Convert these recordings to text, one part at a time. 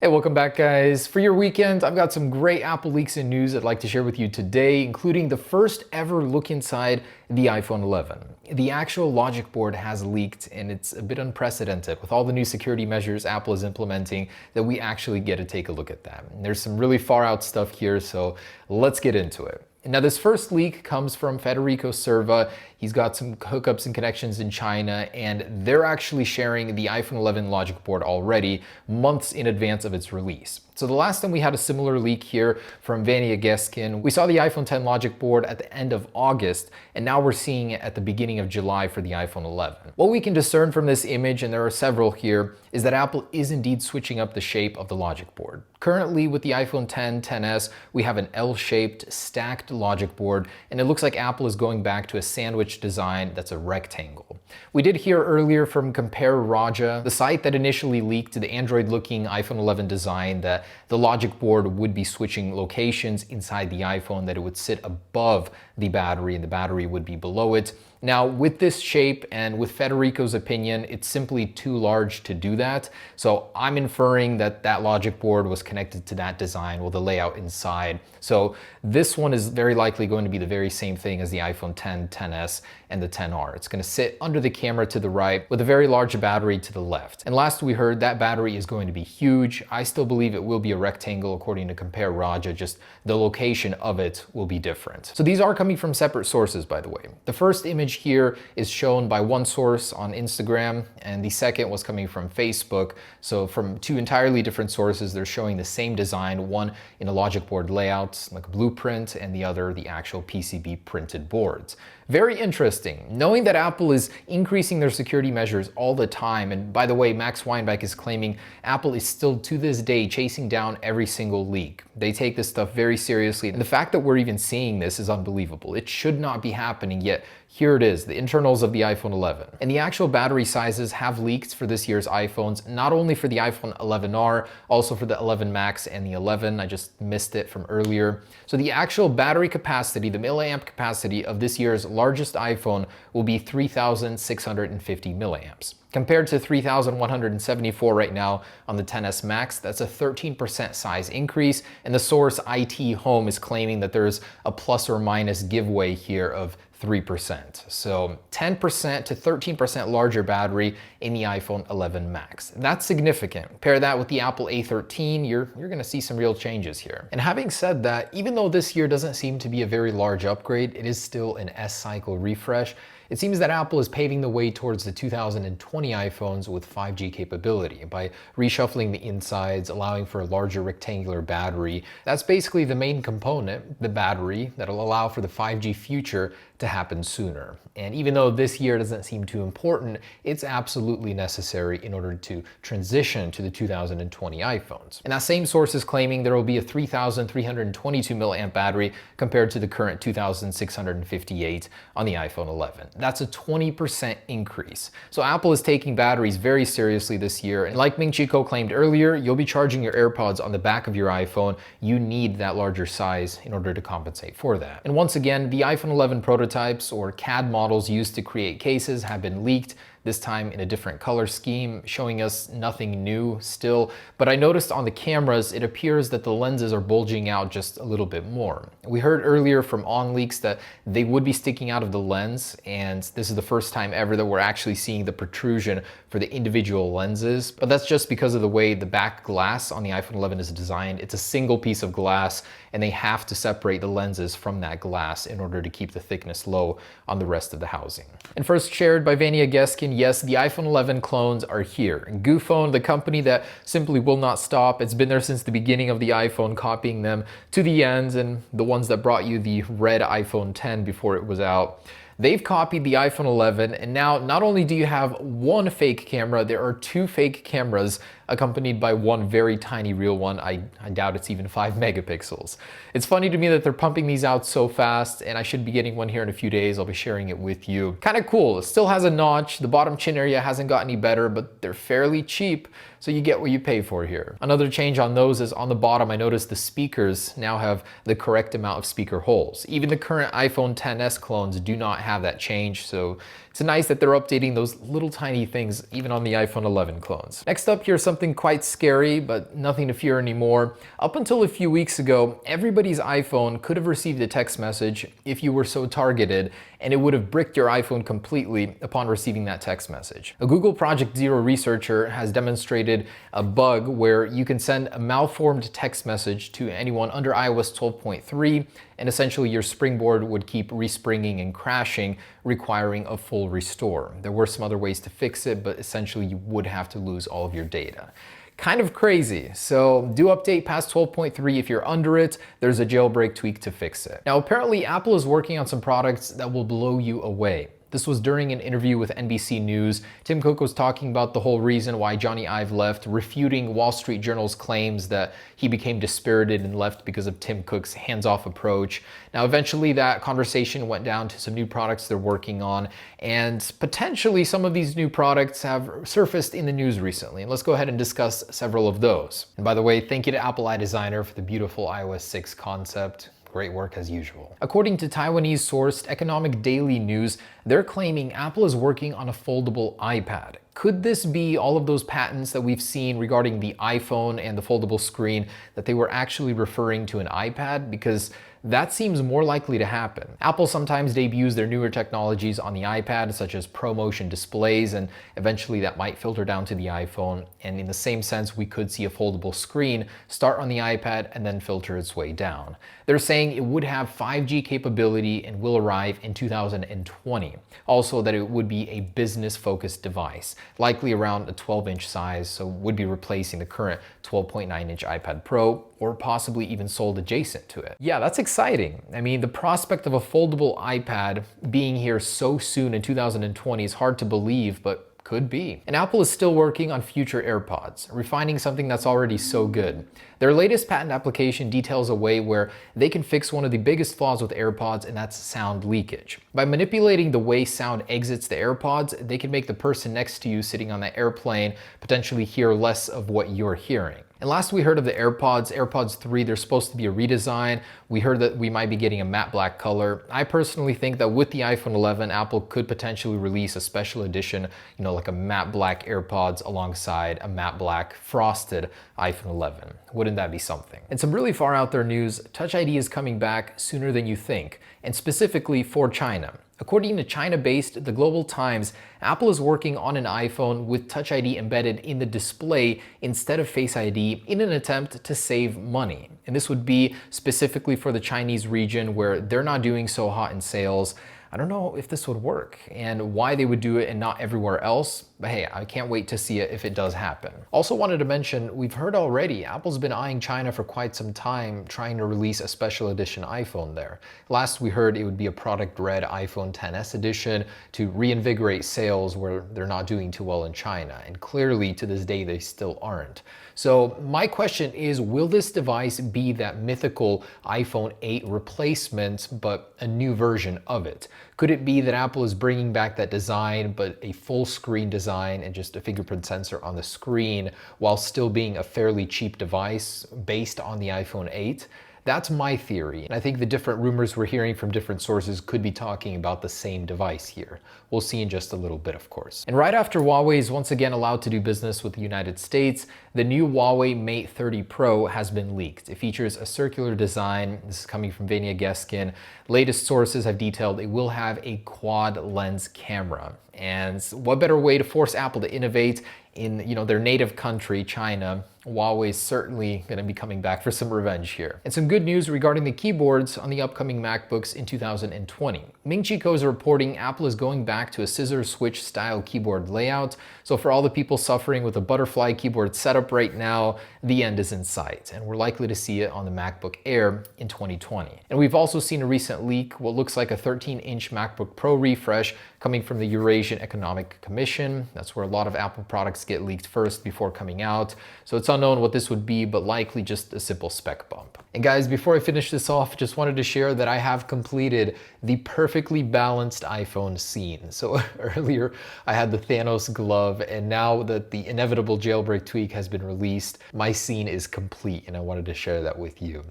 Hey, welcome back guys. For your weekend, I've got some great Apple leaks and news I'd like to share with you today, including the first ever look inside the iPhone 11. The actual logic board has leaked and it's a bit unprecedented with all the new security measures Apple is implementing that we actually get to take a look at that. And there's some really far out stuff here, so let's get into it. Now, this first leak comes from Federico Serva. He's got some hookups and connections in China, and they're actually sharing the iPhone 11 logic board already months in advance of its release. So the last time we had a similar leak here from Vania Geskin, we saw the iPhone 10 logic board at the end of August, and now we're seeing it at the beginning of July for the iPhone 11. What we can discern from this image, and there are several here, is that Apple is indeed switching up the shape of the logic board. Currently with the iPhone 10, 10s, we have an L-shaped stacked logic board, and it looks like Apple is going back to a sandwich design that's a rectangle. We did hear earlier from Compare Raja, the site that initially leaked the Android-looking iPhone 11 design, that the logic board would be switching locations inside the iPhone, that it would sit above the battery and the battery would be below it. Now, with this shape and with Federico's opinion, it's simply too large to do that. So I'm inferring that that logic board was connected to that design with the layout inside. So this one is very likely going to be the very same thing as the iPhone 10, 10s, and the 10R. It's going to sit under the camera to the right with a very large battery to the left. And last we heard, that battery is going to be huge. I still believe it will be a rectangle according to Compare Raja, just the location of it will be different. So these are coming from separate sources, by the way. The first image here is shown by one source on Instagram, and the second was coming from Facebook. So from two entirely different sources, they're showing the same design, one in a logic board layout, like a blueprint, and the other the actual PCB printed boards. Very interesting. Knowing that Apple is increasing their security measures all the time, and by the way, Max Weinbach is claiming Apple is still to this day chasing down every single leak. They take this stuff very seriously, and the fact that we're even seeing this is unbelievable. It should not be happening, yet here it is, the internals of the iPhone 11. And the actual battery sizes have leaked for this year's iPhones, not only for the iPhone 11R, also for the 11 Max and the 11. I just missed it from earlier. So the actual battery capacity, the milliamp capacity of this year's largest iPhone will be 3,650 milliamps. Compared to 3,174 right now on the 10s Max, that's a 13% size increase, and the source IT Home is claiming that there's a plus or minus giveaway here of 3%. So 10% to 13% larger battery in the iPhone 11 Max. That's significant. Pair that with the Apple A13, you're gonna see some real changes here. And having said that, even though this year doesn't seem to be a very large upgrade, it is still an S-cycle refresh. It seems that Apple is paving the way towards the 2020 iPhones with 5G capability by reshuffling the insides, allowing for a larger rectangular battery. That's basically the main component, the battery, that'll allow for the 5G future to happen sooner. And even though this year doesn't seem too important, it's absolutely necessary in order to transition to the 2020 iPhones. And that same source is claiming there will be a 3,322 milliamp battery compared to the current 2,658 on the iPhone 11. That's a 20% increase. So Apple is taking batteries very seriously this year. And like Ming Chi Kuo claimed earlier, you'll be charging your AirPods on the back of your iPhone. You need that larger size in order to compensate for that. And once again, the iPhone 11 prototypes or CAD models used to create cases have been leaked, this time in a different color scheme, showing us nothing new still. But I noticed on the cameras, it appears that the lenses are bulging out just a little bit more. We heard earlier from OnLeaks that they would be sticking out of the lens, and this is the first time ever that we're actually seeing the protrusion for the individual lenses. But that's just because of the way the back glass on the iPhone 11 is designed. It's a single piece of glass, and they have to separate the lenses from that glass in order to keep the thickness low on the rest of the housing. And first shared by Vania Geskin, yes, the iPhone 11 clones are here. Goophone, the company that simply will not stop, it's been there since the beginning of the iPhone, copying them to the ends, and the ones that brought you the red iPhone 10 before it was out. They've copied the iPhone 11, and now not only do you have one fake camera, there are two fake cameras accompanied by one very tiny real one. I doubt it's even 5 megapixels. It's funny to me that they're pumping these out so fast, and I should be getting one here in a few days. I'll be sharing it with you. Kind of cool. It still has a notch. The bottom chin area hasn't got any better, but they're fairly cheap, so you get what you pay for here. Another change on those is on the bottom, I noticed the speakers now have the correct amount of speaker holes. Even the current iPhone XS clones do not have that change, so It's nice that they're updating those little tiny things even on the iPhone 11 clones. Next up, here's something quite scary, but nothing to fear anymore. Up until a few weeks ago, everybody's iPhone could have received a text message if you were so targeted, and it would have bricked your iPhone completely upon receiving that text message. A Google Project Zero researcher has demonstrated a bug where you can send a malformed text message to anyone under iOS 12.3, and essentially your springboard would keep respringing and crashing, requiring a full restore. There were some other ways to fix it, but essentially you would have to lose all of your data. Kind of crazy. So do update past 12.3 if you're under it. There's a jailbreak tweak to fix it. Now, apparently Apple is working on some products that will blow you away. This was during an interview with NBC News. Tim Cook was talking about the whole reason why Johnny Ive left, refuting Wall Street Journal's claims that he became dispirited and left because of Tim Cook's hands-off approach. Now, eventually that conversation went down to some new products they're working on, and potentially some of these new products have surfaced in the news recently. And let's go ahead and discuss several of those. And by the way, thank you to Apple iDesigner for the beautiful iOS 6 concept. Great work as usual. According to Taiwanese-sourced Economic Daily News, they're claiming Apple is working on a foldable iPad. Could this be all of those patents that we've seen regarding the iPhone and the foldable screen, that they were actually referring to an iPad? Because that seems more likely to happen. Apple sometimes debuts their newer technologies on the iPad, such as ProMotion displays, and eventually that might filter down to the iPhone. And in the same sense, we could see a foldable screen start on the iPad and then filter its way down. They're saying it would have 5G capability and will arrive in 2020. Also, that it would be a business-focused device, likely around a 12-inch size, so would be replacing the current 12.9-inch iPad Pro, or possibly even sold adjacent to it. Yeah, that's exciting. I mean, the prospect of a foldable iPad being here so soon in 2020 is hard to believe, but could be. And Apple is still working on future AirPods, refining something that's already so good. Their latest patent application details a way where they can fix one of the biggest flaws with AirPods, and that's sound leakage. By manipulating the way sound exits the AirPods, they can make the person next to you sitting on the airplane potentially hear less of what you're hearing. And last we heard of the AirPods 3, they're supposed to be a redesign. We heard that we might be getting a matte black color. I personally think that with the iPhone 11, Apple could potentially release a special edition, like a matte black AirPods alongside a matte black frosted iPhone 11. Wouldn't that be something? And some really far out there news, Touch ID is coming back sooner than you think, and specifically for China. According to China-based The Global Times, Apple is working on an iPhone with Touch ID embedded in the display instead of Face ID in an attempt to save money. And this would be specifically for the Chinese region where they're not doing so hot in sales. I don't know if this would work and why they would do it and not everywhere else, but hey, I can't wait to see it if it does happen. Also wanted to mention, we've heard already, Apple's been eyeing China for quite some time, trying to release a special edition iPhone there. Last we heard it would be a product red iPhone XS edition to reinvigorate sales where they're not doing too well in China, and clearly to this day they still aren't. So my question is, will this device be that mythical iPhone 8 replacement, but a new version of it? Could it be that Apple is bringing back that design, but a full screen design and just a fingerprint sensor on the screen, while still being a fairly cheap device based on the iPhone 8? That's my theory, and I think the different rumors we're hearing from different sources could be talking about the same device here. We'll see in just a little bit, of course. And right after Huawei is once again allowed to do business with the United States, the new Huawei Mate 30 Pro has been leaked. It features a circular design. This is coming from Vania Geskin. Latest sources have detailed it will have a quad lens camera. And what better way to force Apple to innovate in their native country, China? Huawei is certainly going to be coming back for some revenge here. And some good news regarding the keyboards on the upcoming MacBooks in 2020. Ming Chi Kuo is reporting Apple is going back to a scissor switch style keyboard layout. So for all the people suffering with a butterfly keyboard setup right now, the end is in sight, and we're likely to see it on the MacBook Air in 2020. And we've also seen a recent leak, what looks like a 13-inch MacBook Pro refresh coming from the Eurasian Economic Commission. That's where a lot of Apple products get leaked first before coming out. So it's unknown what this would be, but likely just a simple spec bump. And guys, before I finish this off, just wanted to share that I have completed the perfectly balanced iPhone scene. So earlier I had the Thanos glove, and now that the inevitable jailbreak tweak has been released, my scene is complete, and I wanted to share that with you.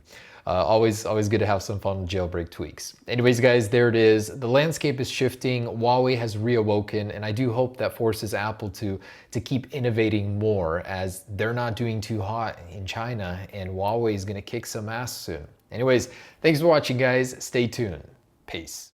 Always good to have some fun jailbreak tweaks. Anyways, guys, there it is. The landscape is shifting. Huawei has reawoken, and I do hope that forces Apple to keep innovating more, as they're not doing too hot in China, and Huawei is going to kick some ass soon. Anyways, thanks for watching, guys. Stay tuned. Peace.